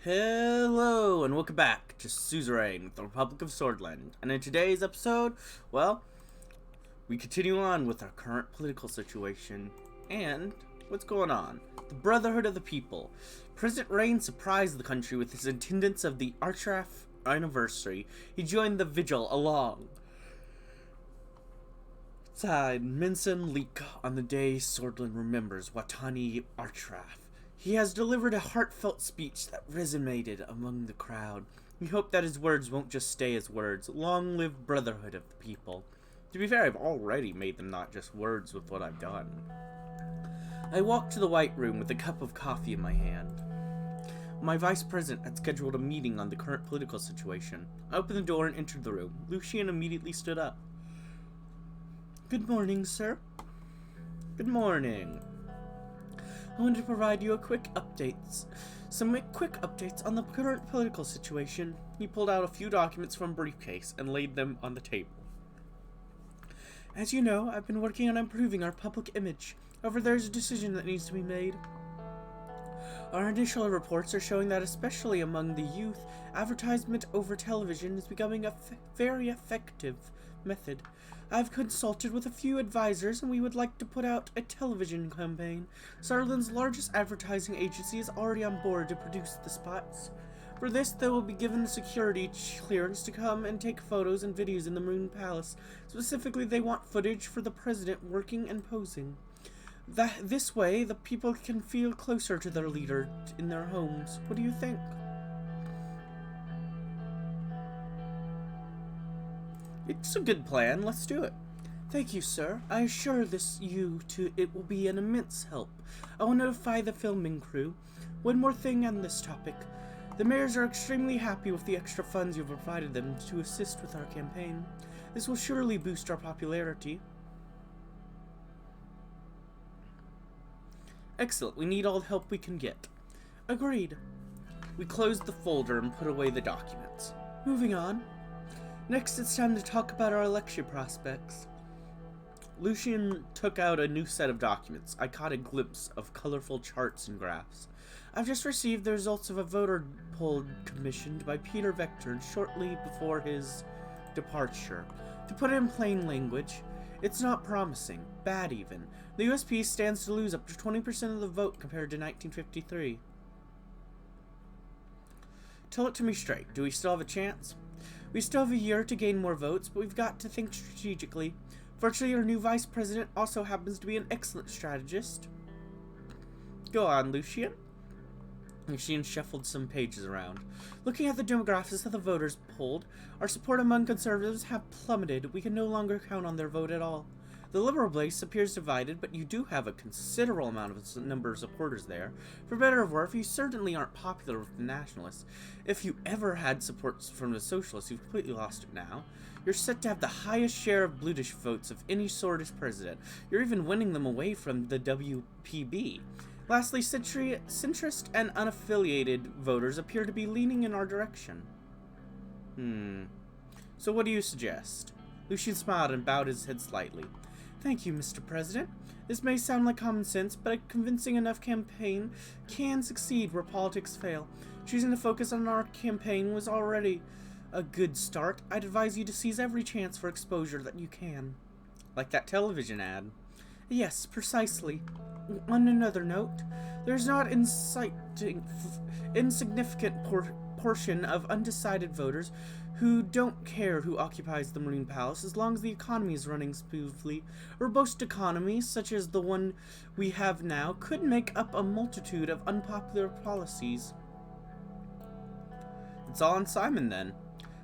Hello and welcome back to Suzerain with the Republic of Swordland. And in today's episode, well, we continue on with our current political situation and what's going on. The Brotherhood of the People. President Rain surprised the country with his attendance of the Europa anniversary. He joined the vigil along side Minson Leak on the day Swordland remembers Watani Artraf. He has delivered a heartfelt speech that resonated among the crowd. We hope that his words won't just stay as words. Long live Brotherhood of the People. To be fair, I've already made them not just words with what I've done. I walked to the White Room with a cup of coffee in my hand. My vice president had scheduled a meeting on the current political situation. I opened the door and entered the room. Lucian immediately stood up. Good morning, sir. Good morning. I wanted to provide you some quick updates on the current political situation. He pulled out a few documents from a briefcase and laid them on the table. As you know, I've been working on improving our public image. However, there's a decision that needs to be made. Our initial reports are showing that, especially among the youth, advertisement over television is becoming a very effective method. I've consulted with a few advisors and we would like to put out a television campaign. Sutherland's largest advertising agency is already on board to produce the spots. For this, they will be given security clearance to come and take photos and videos in the Moon Palace. Specifically, they want footage for the president working and posing. This way, the people can feel closer to their leader in their homes. What do you think? It's a good plan. Let's do it. Thank you, sir. I assure it will be an immense help. I will notify the filming crew. One more thing on this topic. The mayors are extremely happy with the extra funds you've provided them to assist with our campaign. This will surely boost our popularity. Excellent. We need all the help we can get. Agreed. We closed the folder and put away the documents. Moving on. Next, it's time to talk about our election prospects. Lucian took out a new set of documents. I caught a glimpse of colorful charts and graphs. I've just received the results of a voter poll commissioned by Peter Vector shortly before his departure. To put it in plain language, it's not promising. Bad, even. The USP stands to lose up to 20% of the vote compared to 1953. Tell it to me straight. Do we still have a chance? We still have a year to gain more votes, but we've got to think strategically. Fortunately, our new vice president also happens to be an excellent strategist. Go on, Lucian. Lucian shuffled some pages around. Looking at the demographics of the voters polled, our support among conservatives have plummeted. We can no longer count on their vote at all. The liberal base appears divided, but you do have a considerable amount of number of supporters there. For better or worse, you certainly aren't popular with the nationalists. If you ever had support from the socialists, you've completely lost it now. You're set to have the highest share of Bluetish votes of any Swordist president. You're even winning them away from the WPB. Lastly, centrist and unaffiliated voters appear to be leaning in our direction. So what do you suggest? Lucian smiled and bowed his head slightly. Thank you, Mr. President. This may sound like common sense, but a convincing enough campaign can succeed where politics fail. Choosing to focus on our campaign was already a good start. I'd advise you to seize every chance for exposure that you can. Like that television ad. Yes, precisely. On another note, there's not an insignificant portion of undecided voters who don't care who occupies the Marine Palace as long as the economy is running smoothly. Robust economies, such as the one we have now, could make up a multitude of unpopular policies. It's all on Simon, then.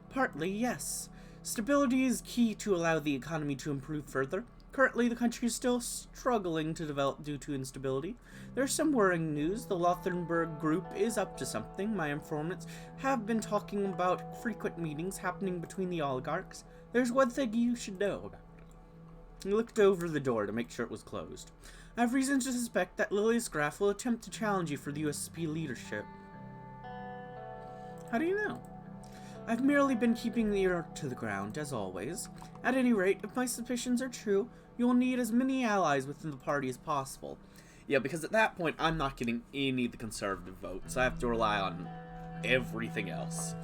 Partly, yes. Stability is key to allow the economy to improve further. Currently, the country is still struggling to develop due to instability. There's some worrying news. The Lothenburg group is up to something. My informants have been talking about frequent meetings happening between the oligarchs. There's one thing you should know about it. He looked over the door to make sure it was closed. I have reason to suspect that Lilius Graf will attempt to challenge you for the USP leadership. How do you know? I've merely been keeping the ear to the ground, as always. At any rate, if my suspicions are true, you will need as many allies within the party as possible. Yeah, because at that point, I'm not getting any of the conservative votes. I have to rely on everything else.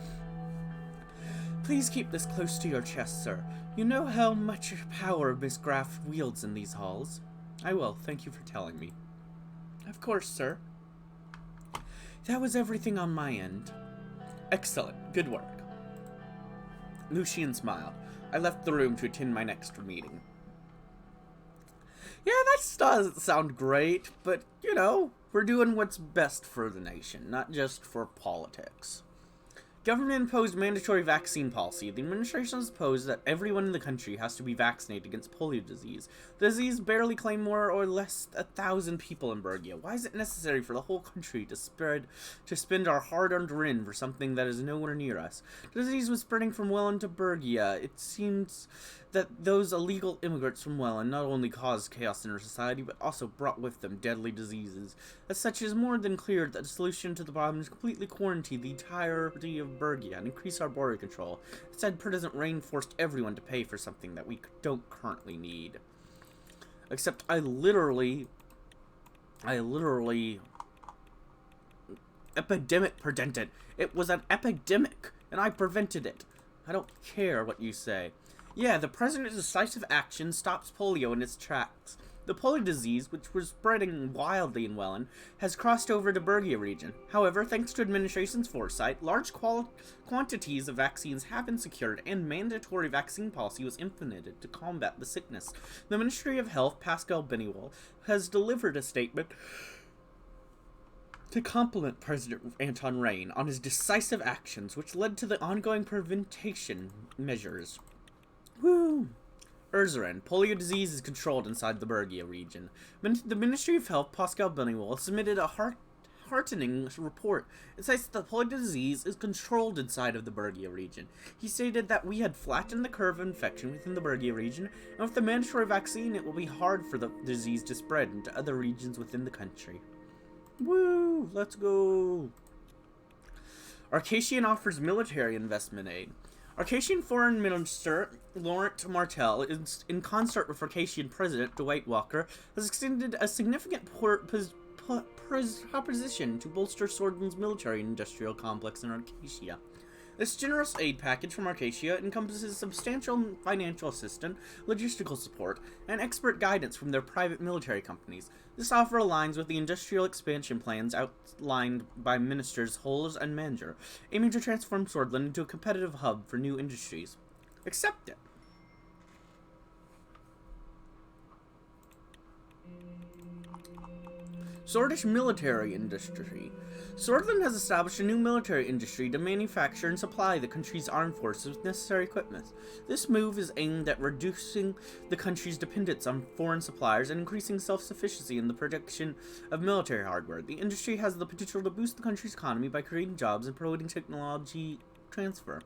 Please keep this close to your chest, sir. You know how much power Miss Graff wields in these halls. I will. Thank you for telling me. Of course, sir. That was everything on my end. Excellent. Good work. Lucian smiled. I left the room to attend my next meeting. Yeah, that doesn't sound great, but, you know, we're doing what's best for the nation, not just for politics. Government-imposed mandatory vaccine policy. The administration has proposed that everyone in the country has to be vaccinated against polio disease. The disease barely claimed more or less 1,000 people in Bergia. Why is it necessary for the whole country to spend our hard-earned rent for something that is nowhere near us? The disease was spreading from Welland to Bergia. It seems that those illegal immigrants from Welland not only caused chaos in our society, but also brought with them deadly diseases. As such, it is more than clear that the solution to the problem is completely quarantine the entirety of Bergia and increase our border control. Instead, President Rain forced everyone to pay for something that we don't currently need. Except I literally epidemic prevented. It was an epidemic, and I prevented it. I don't care what you say. Yeah, the president's decisive action stops polio in its tracks. The polio disease, which was spreading wildly in Welland, has crossed over to Bergia region. However, thanks to administration's foresight, large quantities of vaccines have been secured and mandatory vaccine policy was implemented to combat the sickness. The Ministry of Health, Pascal Beniwal, has delivered a statement to compliment President Anton Rain on his decisive actions, which led to the ongoing prevention measures. Woo! Suzerain. Polio disease is controlled inside the Bergia region. The Ministry of Health, Pascal Beniwal, submitted a heartening report. It says that polio disease is controlled inside of the Bergia region. He stated that we had flattened the curve of infection within the Bergia region, and with the mandatory vaccine, it will be hard for the disease to spread into other regions within the country. Woo! Let's go! Arcatian offers military investment aid. Arcatian Foreign Minister Laurent Martel, in concert with Arcatian President Dwight Walker, has extended a significant proposition to bolster Swordsman's military-industrial complex in Arcatia. This generous aid package from Arcatia encompasses substantial financial assistance, logistical support, and expert guidance from their private military companies. This offer aligns with the industrial expansion plans outlined by Ministers Holes and Manger, aiming to transform Swordland into a competitive hub for new industries. Accept it. Swordish military industry. Swordland has established a new military industry to manufacture and supply the country's armed forces with necessary equipment. This move is aimed at reducing the country's dependence on foreign suppliers and increasing self-sufficiency in the production of military hardware. The industry has the potential to boost the country's economy by creating jobs and promoting technology transfer.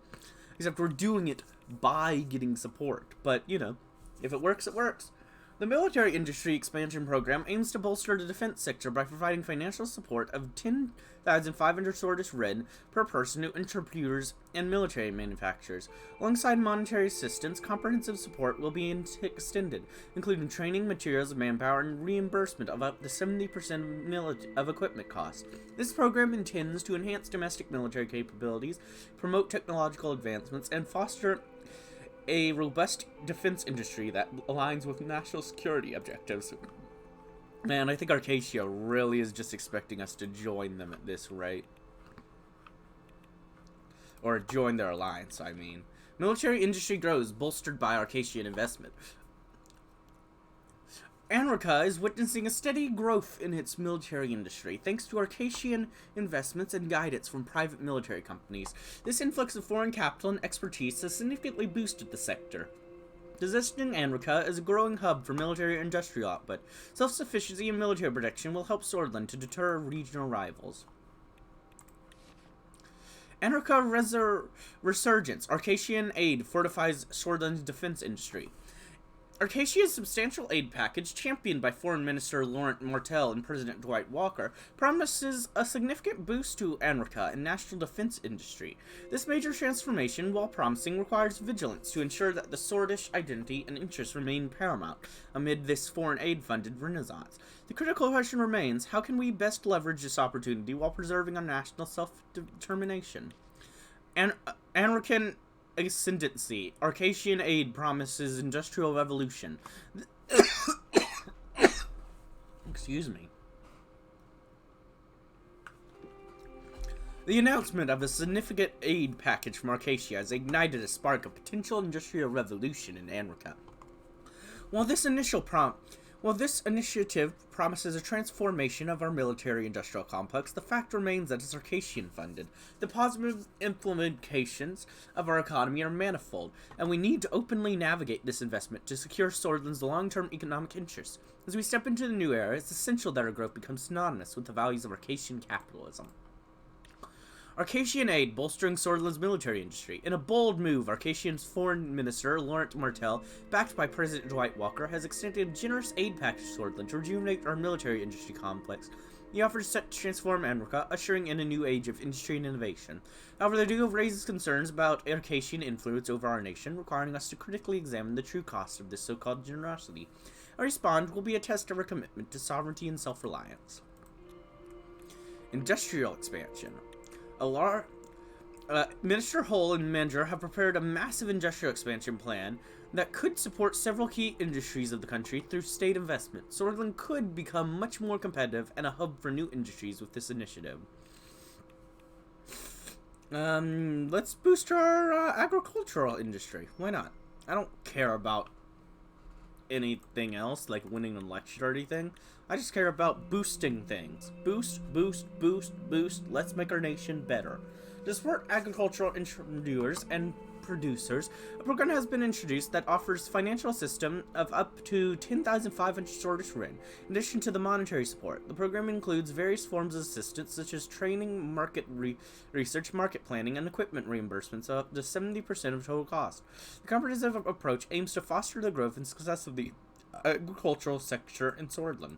Except we're doing it by getting support. But, you know, if it works, it works. The military industry expansion program aims to bolster the defense sector by providing financial support of 10,500 Swordish Red per person to entrepreneurs and military manufacturers. Alongside monetary assistance, comprehensive support will be extended, including training, materials, manpower, and reimbursement of up to 70% of equipment costs. This program intends to enhance domestic military capabilities, promote technological advancements, and foster a robust defense industry that aligns with national security objectives. Man, I think Arcatia really is just expecting us to join them at this rate. Or join their alliance, I mean. Military industry grows, bolstered by Arcatian investment. Anrica is witnessing a steady growth in its military industry, thanks to Arcatian investments and guidance from private military companies. This influx of foreign capital and expertise has significantly boosted the sector. Positioning Anrica as a growing hub for military industrial output, self-sufficiency and military protection will help Swordland to deter regional rivals. Anrica Resurgence. Arcatian aid fortifies Swordland's defense industry. Arcasia's substantial aid package, championed by Foreign Minister Laurent Martel and President Dwight Walker, promises a significant boost to Anrica and national defense industry. This major transformation, while promising, requires vigilance to ensure that the Swordish identity and interests remain paramount amid this foreign aid-funded renaissance. The critical question remains, how can we best leverage this opportunity while preserving our national self-determination? Anrican ascendancy. Arcasian aid promises industrial revolution. Excuse me. The announcement of a significant aid package from Arcasia has ignited a spark of potential industrial revolution in Anrica. While this initiative promises a transformation of our military-industrial complex, the fact remains that it's Arcasian-funded. The positive implications of our economy are manifold, and we need to openly navigate this investment to secure Sordland's long-term economic interests. As we step into the new era, it's essential that our growth becomes synonymous with the values of Arcasian capitalism. Arcasian aid bolstering Sordland's military industry. In a bold move, Arcasian's foreign minister, Laurent Martel, backed by President Dwight Walker, has extended a generous aid package to Sordland to rejuvenate our military industry complex. The offer is set to transform Anrica, ushering in a new age of industry and innovation. However, the duo raises concerns about Arcasian influence over our nation, requiring us to critically examine the true cost of this so-called generosity. Our response will be a test of our commitment to sovereignty and self-reliance. Industrial expansion. Minister Hull and Menger have prepared a massive industrial expansion plan that could support several key industries of the country through state investment. Sordland could become much more competitive and a hub for new industries with this initiative. Let's boost our agricultural industry. Why not? I don't care about anything else, like winning an election or anything. I just care about boosting things. Boost, boost, boost, boost. Let's make our nation better. To support agricultural entrepreneurs and producers, a program has been introduced that offers financial assistance of up to 10,500 Sordish Ren, in addition to the monetary support. The program includes various forms of assistance, such as training, market research, market planning, and equipment reimbursements of up to 70% of total cost. The comprehensive approach aims to foster the growth and success of the agricultural sector in Sordland.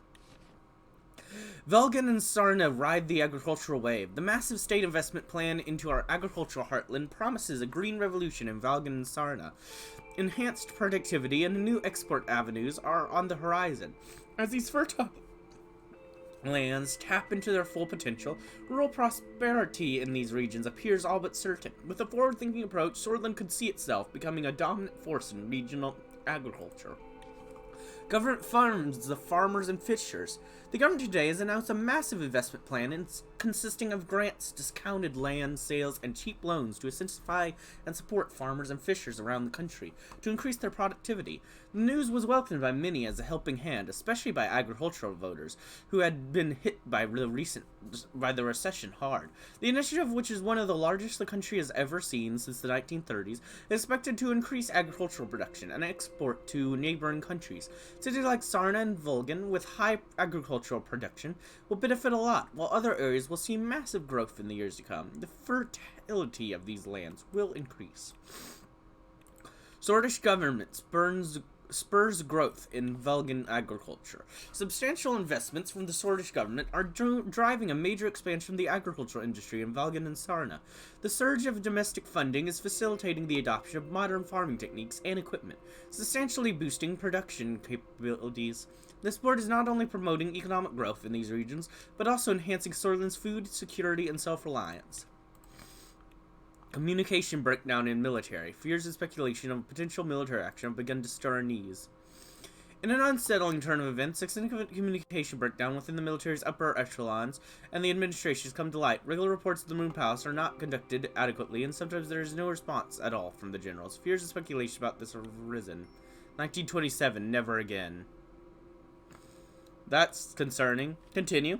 Velgen and Sarna ride the agricultural wave. The massive state investment plan into our agricultural heartland promises a green revolution in Velgen and Sarna. Enhanced productivity and new export avenues are on the horizon. As these fertile lands tap into their full potential, rural prosperity in these regions appears all but certain. With a forward-thinking approach, Sordland could see itself becoming a dominant force in regional agriculture. Government funds the farmers and fishers. The government today has announced a massive investment plan consisting of grants, discounted land sales, and cheap loans to incentivize and support farmers and fishers around the country to increase their productivity. The news was welcomed by many as a helping hand, especially by agricultural voters who had been hit by the recession hard. The initiative, which is one of the largest the country has ever seen since the 1930s, is expected to increase agricultural production and export to neighboring countries. Cities like Sarna and Volgan, with high agricultural production, will benefit a lot, while other areas will see massive growth in the years to come. The fertility of these lands will increase. Sordish government spurs growth in Velgen agriculture. Substantial investments from the Sordish government are driving a major expansion of the agricultural industry in Velgen and Sarna. The surge of domestic funding is facilitating the adoption of modern farming techniques and equipment, substantially boosting production capabilities. This board is not only promoting economic growth in these regions, but also enhancing Sordland's food security and self-reliance. Communication breakdown in military. Fears and speculation of potential military action have begun to stir unease. In an unsettling turn of events, a significant communication breakdown within the military's upper echelons and the administration has come to light. Regular reports of the Moon Palace are not conducted adequately, and sometimes there is no response at all from the generals. Fears and speculation about this have arisen. 1927, never again. That's concerning. Continue.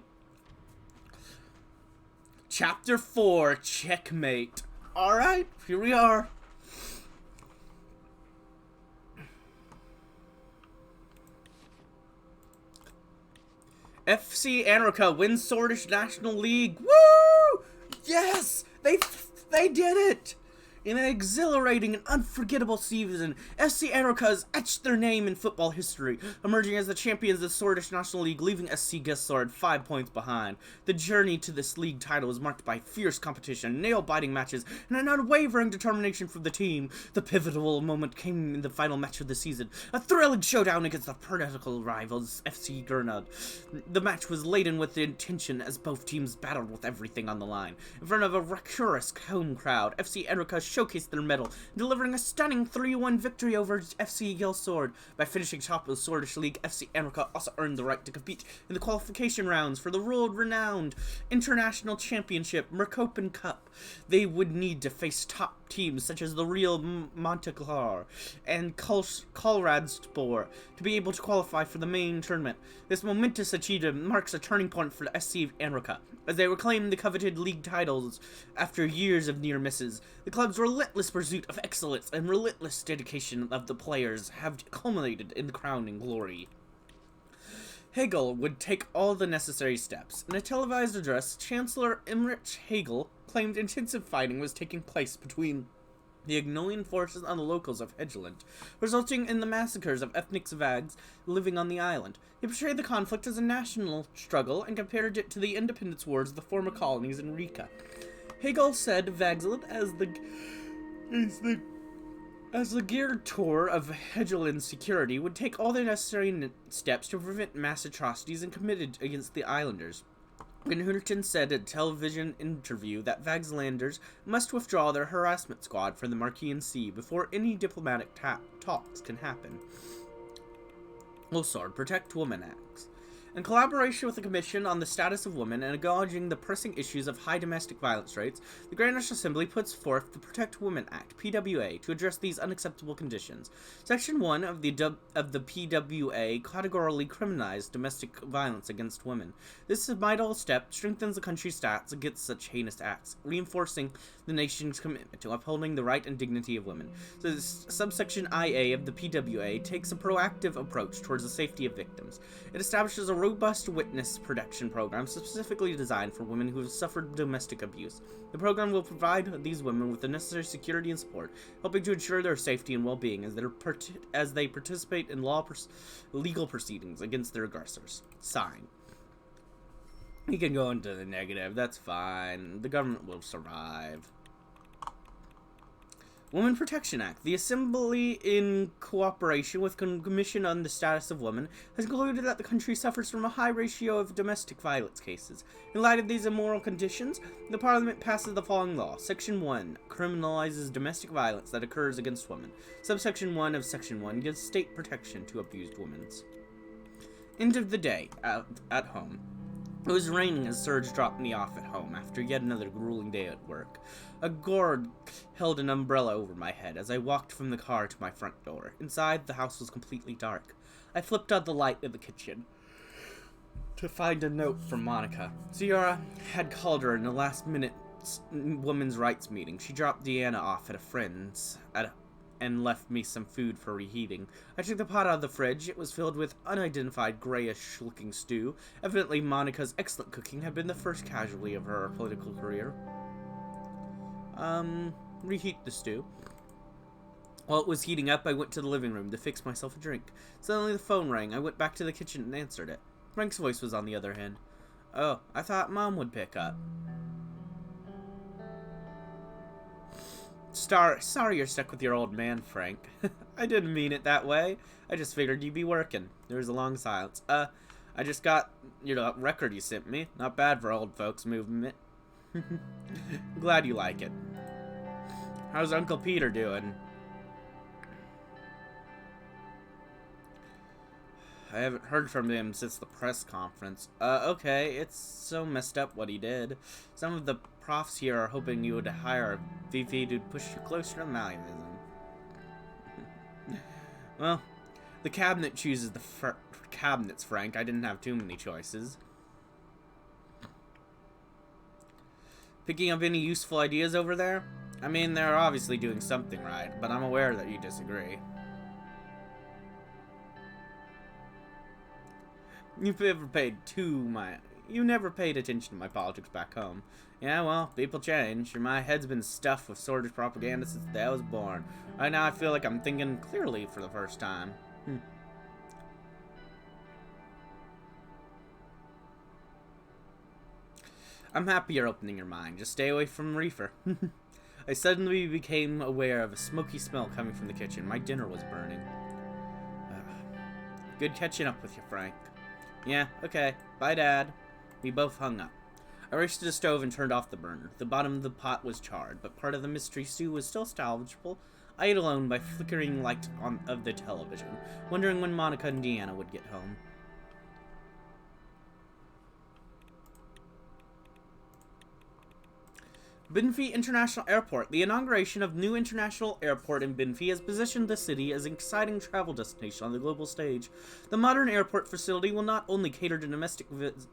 Chapter 4, Checkmate. Alright, here we are. FC Anrica wins Sordish National League. Woo! Yes! They did it! In an exhilarating and unforgettable season, FC Erica has etched their name in football history, emerging as the champions of the Swedish National League, leaving SC Gessord 5 points behind. The journey to this league title was marked by fierce competition, nail-biting matches, and an unwavering determination from the team. The pivotal moment came in the final match of the season, a thrilling showdown against the political rivals FC Gernad. The match was laden with tension as both teams battled with everything on the line. In front of a raucous home crowd, FC Erica showcased their mettle, delivering a stunning 3-1 victory over FC Gelsord. By finishing top of the Swedish League, FC Erica also earned the right to compete in the qualification rounds for the world-renowned International Championship Merkopen Cup. They would need to face top teams such as the Real Monteclar and Karlsruhe to be able to qualify for the main tournament. This momentous achievement marks a turning point for the SC Erica, as they reclaim the coveted league titles after years of near misses. The club's relentless pursuit of excellence and relentless dedication of the players have culminated in the crowning glory. Hegel would take all the necessary steps. In a televised address, Chancellor Imrich Hegel claimed intensive fighting was taking place between the Agnolian forces and the locals of Hegeland, resulting in the massacres of ethnic Svags living on the island. He portrayed the conflict as a national struggle and compared it to the independence wars of the former colonies in Riga. Hegel said Vagsland as the geared tour of Hegeland's security would take all the necessary steps to prevent mass atrocities and committed against the islanders. Gunhurten said in a television interview that Vagslanders must withdraw their harassment squad from the Marquian Sea before any diplomatic talks can happen. Osord Protect Women Acts. In collaboration with the Commission on the Status of Women and acknowledging the pressing issues of high domestic violence rates, the Grand National Assembly puts forth the Protect Women Act, PWA, to address these unacceptable conditions. Section 1 of the PWA categorically criminalized domestic violence against women. This vital step strengthens the country's stats against such heinous acts, reinforcing the nation's commitment to upholding the right and dignity of women. So subsection IA of the PWA takes a proactive approach towards the safety of victims. It establishes a robust witness protection program specifically designed for women who have suffered domestic abuse. The program will provide these women with the necessary security and support, helping to ensure their safety and well-being as they participate in legal proceedings against their aggressors. Sign. You can go into the negative, that's fine. The government will survive. Women Protection Act. The Assembly, in cooperation with Commission on the Status of Women, has concluded that the country suffers from a high ratio of domestic violence cases. In light of these immoral conditions, the Parliament passes the following law. Section 1 criminalizes domestic violence that occurs against women. Subsection 1 of Section 1 gives state protection to abused women. End of the day at home. It was raining as Serge dropped me off at home after yet another grueling day at work. A guard held an umbrella over my head as I walked from the car to my front door. Inside, the house was completely dark. I flipped on the light in the kitchen to find a note from Monica. Sierra had called her in a last-minute women's rights meeting. She dropped Deanna off at a friend's and left me some food for reheating. I took the pot out of the fridge. It was filled with unidentified grayish-looking stew. Evidently, Monica's excellent cooking had been the first casualty of her political career. Reheat the stew. While it was heating up, I went to the living room to fix myself a drink. Suddenly the phone rang. I went back to the kitchen and answered it. Frank's voice was on the other end. Oh, I thought Mom would pick up. Sorry you're stuck with your old man, Frank. I didn't mean it that way. I just figured you'd be working. There was a long silence. I just got, that record you sent me. Not bad for old folks movement. Glad you like it. How's Uncle Peter doing? I haven't heard from him since the press conference. Okay, it's so messed up what he did. Some of the profs here are hoping you would hire a VP to push you closer to Maoism. Well, the cabinet chooses the cabinets, Frank. I didn't have too many choices. Picking up any useful ideas over there? I mean, they're obviously doing something right, but I'm aware that you disagree. You've ever paid You never paid attention to my politics back home. Yeah, well, people change. My head's been stuffed with sordid propaganda since the day I was born. Right now I feel like I'm thinking clearly for the first time. I'm happy you're opening your mind. Just stay away from Reefer. I suddenly became aware of a smoky smell coming from the kitchen. My dinner was burning. Good catching up with you, Frank. Yeah, okay. Bye, Dad. We both hung up. I raced to the stove and turned off the burner. The bottom of the pot was charred, but part of the mystery stew was still salvageable. I ate alone by flickering light of the television, wondering when Monica and Deanna would get home. Benfey International Airport. The inauguration of new international airport in Benfey has positioned the city as an exciting travel destination on the global stage. The modern airport facility will not only cater to domestic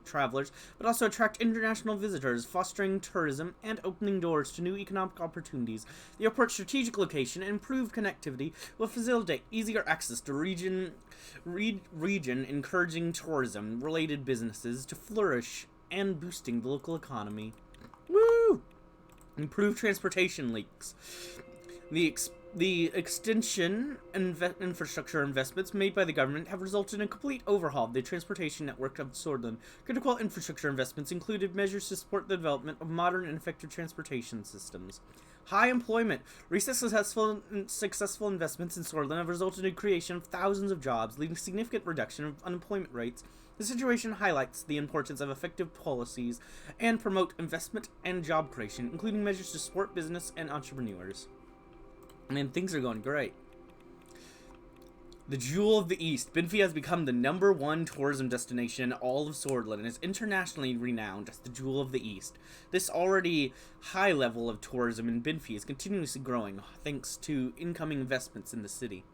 travelers, but also attract international visitors, fostering tourism and opening doors to new economic opportunities. The airport's strategic location and improved connectivity will facilitate easier access to region, encouraging tourism-related businesses to flourish and boosting the local economy. Woo! Improved transportation links. The extension and infrastructure investments made by the government have resulted in a complete overhaul of the transportation network of Swordland. Critical infrastructure investments included measures to support the development of modern and effective transportation systems. High employment. Recent successful investments in Swordland have resulted in the creation of thousands of jobs, leading to significant reduction of unemployment rates. The situation highlights the importance of effective policies and promote investment and job creation, including measures to support business and entrepreneurs. And things are going great. The Jewel of the East. Benfey has become the #1 tourism destination in all of Swordland and is internationally renowned as the Jewel of the East. This already high level of tourism in Benfey is continuously growing thanks to incoming investments in the city.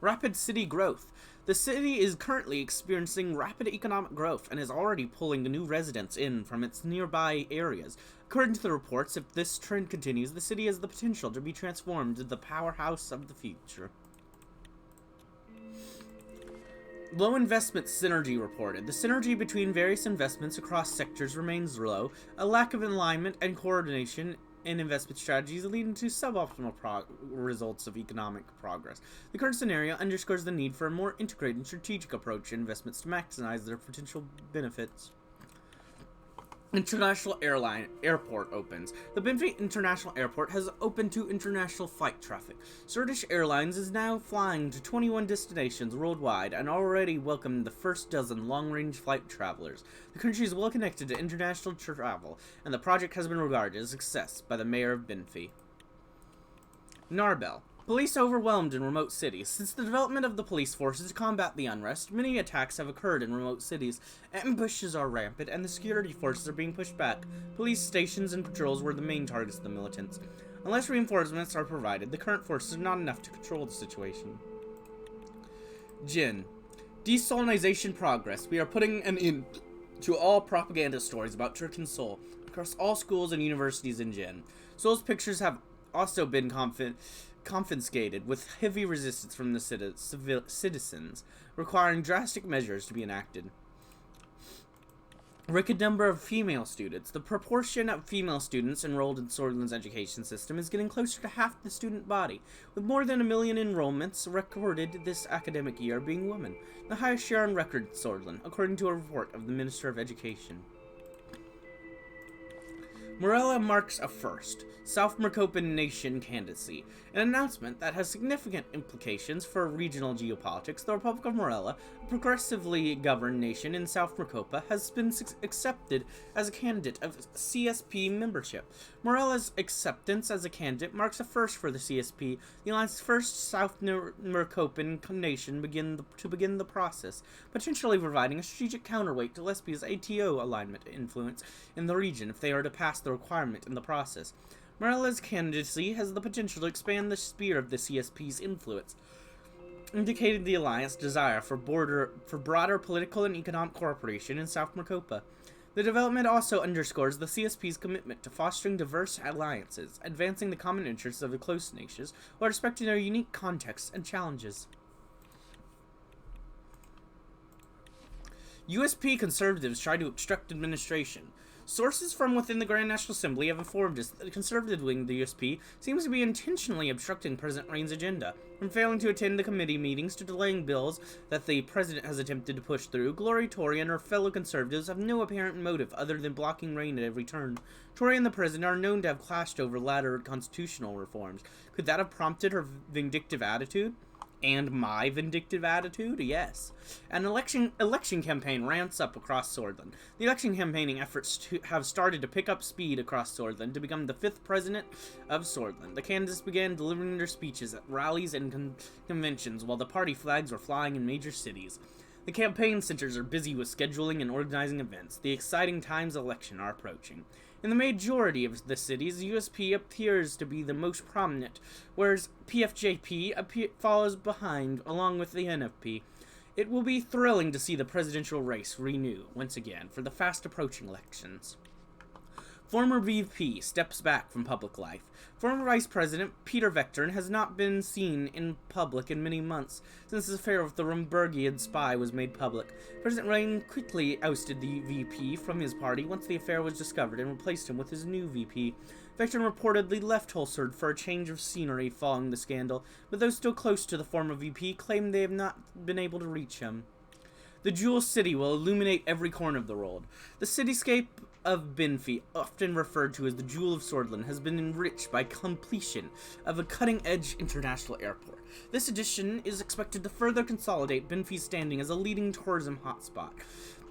Rapid city growth. The city is currently experiencing rapid economic growth and is already pulling new residents in from its nearby areas. According to the reports, if this trend continues, the city has the potential to be transformed into the powerhouse of the future. Low investment synergy reported. The synergy between various investments across sectors remains low. A lack of alignment and coordination in investment strategies leading to suboptimal results of economic progress. The current scenario underscores the need for a more integrated and strategic approach to investments to maximize their potential benefits. International Airport opens. The Benfey International Airport has opened to international flight traffic. Swedish Airlines is now flying to 21 destinations worldwide and already welcomed the first dozen long-range flight travelers. The country is well connected to international travel, and the project has been regarded as a success by the mayor of Benfey. Narbel. Police overwhelmed in remote cities. Since the development of the police forces to combat the unrest, many attacks have occurred in remote cities. Ambushes are rampant, and the security forces are being pushed back. Police stations and patrols were the main targets of the militants. Unless reinforcements are provided, the current forces are not enough to control the situation. Jin. Desolinization progress. We are putting an end to all propaganda stories about Turk and Seoul across all schools and universities in Jin. Seoul's pictures have also been confiscated, with heavy resistance from the citizens, requiring drastic measures to be enacted. Record number of female students. The proportion of female students enrolled in Swordland's education system is getting closer to half the student body, with more than 1 million enrollments recorded this academic year being women, the highest share on record in Swordland, according to a report of the Minister of Education. Morella marks a first. South Mercopan nation candidacy. An announcement that has significant implications for regional geopolitics. The Republic of Morella, a progressively governed nation in South Mercopa, has been accepted as a candidate of CSP membership. Morella's acceptance as a candidate marks a first for the CSP, the alliance's first South Mercopan nation to begin the process, potentially providing a strategic counterweight to Lesbia's ATO alignment influence in the region if they are to pass the requirement in the process. Morella's candidacy has the potential to expand the sphere of the CSP's influence, indicating the alliance's desire for broader political and economic cooperation in South Mercopa. The development also underscores the CSP's commitment to fostering diverse alliances, advancing the common interests of the close nations, while respecting their unique contexts and challenges. USP conservatives try to obstruct administration. Sources from within the Grand National Assembly have informed us that the conservative wing of the USP seems to be intentionally obstructing President Rain's agenda, from failing to attend the committee meetings to delaying bills that the president has attempted to push through. Glory Tory and her fellow conservatives have no apparent motive other than blocking Rain at every turn. Tory and the president are known to have clashed over latter constitutional reforms. Could that have prompted her vindictive attitude? And my vindictive attitude? Yes. An election campaign ramps up across Swordland. The election campaigning efforts have started to pick up speed across Swordland to become the 5th president of Swordland. The candidates began delivering their speeches at rallies and conventions while the party flags were flying in major cities. The campaign centers are busy with scheduling and organizing events. The exciting times of election are approaching. In the majority of the cities, USP appears to be the most prominent, whereas PFJP follows behind, along with the NFP. It will be thrilling to see the presidential race renew, once again, for the fast-approaching elections. Former VP steps back from public life. Former Vice President Peter Vectorn has not been seen in public in many months since his affair with the Rumburgian spy was made public. President Rain quickly ousted the VP from his party once the affair was discovered and replaced him with his new VP. Vectorn reportedly left Holsard for a change of scenery following the scandal, but those still close to the former VP claim they have not been able to reach him. The Jewel City will illuminate every corner of the world. The cityscape of Benfey, often referred to as the Jewel of Swordland, has been enriched by completion of a cutting-edge international airport. This addition is expected to further consolidate Benfey's standing as a leading tourism hotspot,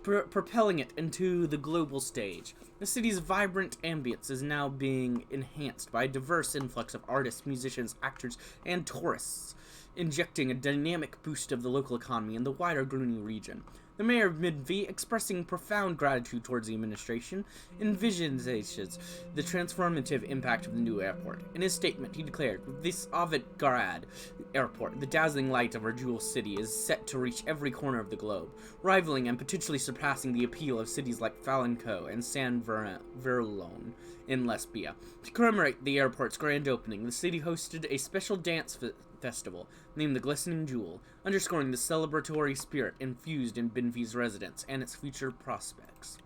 propelling it into the global stage. The city's vibrant ambience is now being enhanced by a diverse influx of artists, musicians, actors, and tourists, injecting a dynamic boost of the local economy in the wider Grooney region. The mayor of Benfey, expressing profound gratitude towards the administration, envisions the transformative impact of the new airport. In his statement, he declared, "With this avant-garde airport, the dazzling light of our jewel city is set to reach every corner of the globe, rivaling and potentially surpassing the appeal of cities like Falanco and San Verlone in Lesbia." To commemorate the airport's grand opening, the city hosted a special dance festival named the Glistening Jewel, underscoring the celebratory spirit infused in Benfey's residents and its future prospects.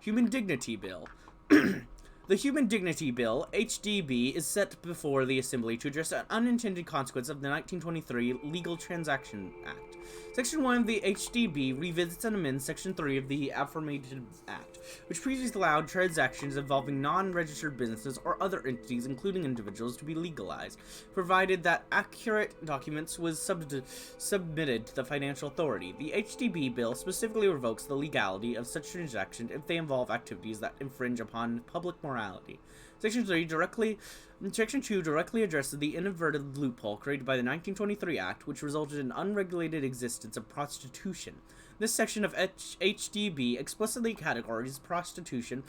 Human Dignity Bill. The Human Dignity Bill, HDB, is set before the Assembly to address an unintended consequence of the 1923 Legal Transaction Act. Section 1 of the HDB revisits and amends Section 3 of the Affirmative Act, which previously allowed transactions involving non-registered businesses or other entities, including individuals, to be legalized, provided that accurate documents was submitted to the financial authority. The HDB bill specifically revokes the legality of such transactions if they involve activities that infringe upon public morality. Section 2 directly addresses the inadvertent loophole created by the 1923 Act, which resulted in unregulated existence of prostitution. This section of HDB explicitly categorizes prostitution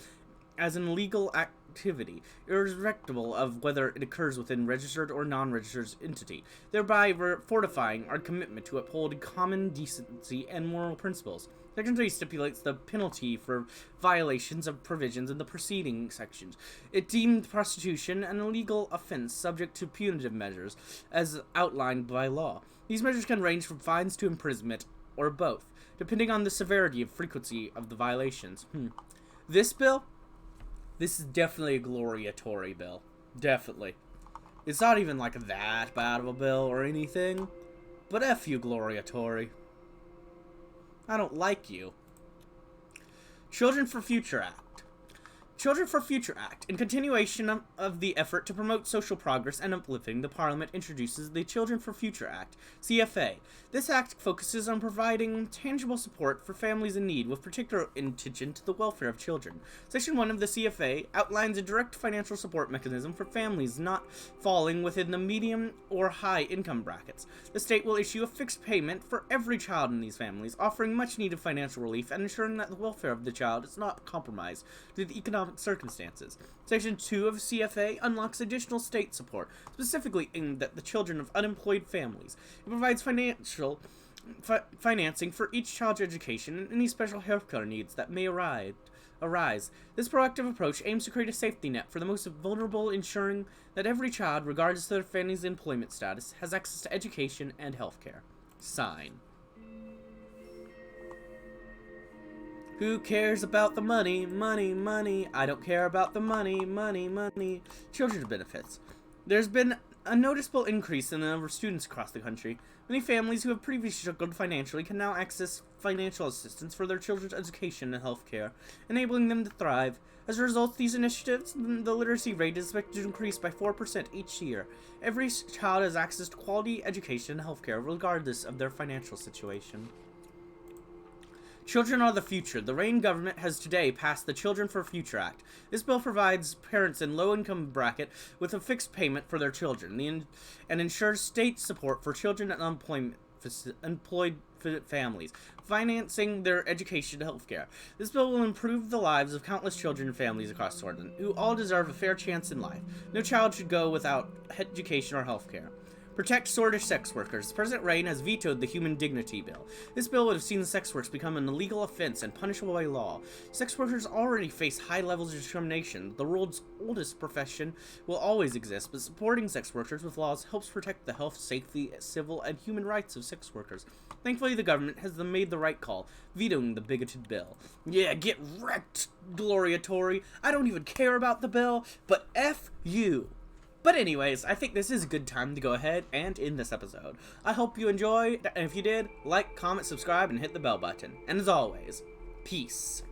as an illegal activity, irrespective of whether it occurs within registered or non-registered entity, thereby fortifying our commitment to uphold common decency and moral principles. Section 3 stipulates the penalty for violations of provisions in the preceding sections. It deemed prostitution an illegal offense subject to punitive measures, as outlined by law. These measures can range from fines to imprisonment, or both, depending on the severity and frequency of the violations. This bill? This is definitely a Gloria Tory bill. Definitely. It's not even like that bad of a bill or anything, but F you, Gloria Tory. I don't like you. Children for Future Act. Children for Future Act. In continuation of the effort to promote social progress and uplifting, the Parliament introduces the Children for Future Act, CFA. This act focuses on providing tangible support for families in need, with particular attention to the welfare of children. Section 1 of the CFA outlines a direct financial support mechanism for families not falling within the medium or high income brackets. The state will issue a fixed payment for every child in these families, offering much needed financial relief and ensuring that the welfare of the child is not compromised due to economic circumstances. Section 2 of CFA unlocks additional state support, specifically aimed at the children of unemployed families. It provides financing for each child's education and any special healthcare needs that may arise. This proactive approach aims to create a safety net for the most vulnerable, ensuring that every child, regardless of their family's employment status, has access to education and healthcare. Sign. Who cares about the money? Money, money. I don't care about the money, money, money. Children's benefits. There's been a noticeable increase in the number of students across the country. Many families who have previously struggled financially can now access financial assistance for their children's education and health care, enabling them to thrive. As a result of these initiatives, the literacy rate is expected to increase by 4% each year. Every child has access to quality education and health care, regardless of their financial situation. Children are the future. The Reign government has today passed the Children for Future Act. This bill provides parents in low-income bracket with a fixed payment for their children and ensures state support for children and unemployed families, financing their education and health care. This bill will improve the lives of countless children and families across Swordsland, who all deserve a fair chance in life. No child should go without education or health care. Protect Swordish sex workers. President Reign has vetoed the Human Dignity Bill. This bill would have seen sex work become an illegal offense and punishable by law. Sex workers already face high levels of discrimination. The world's oldest profession will always exist, but supporting sex workers with laws helps protect the health, safety, civil, and human rights of sex workers. Thankfully, the government has made the right call, vetoing the bigoted bill. Yeah, get wrecked, Gloria Tory. I don't even care about the bill, but F you. But anyways, I think this is a good time to go ahead and end this episode. I hope you enjoyed, and if you did, like, comment, subscribe, and hit the bell button. And as always, peace.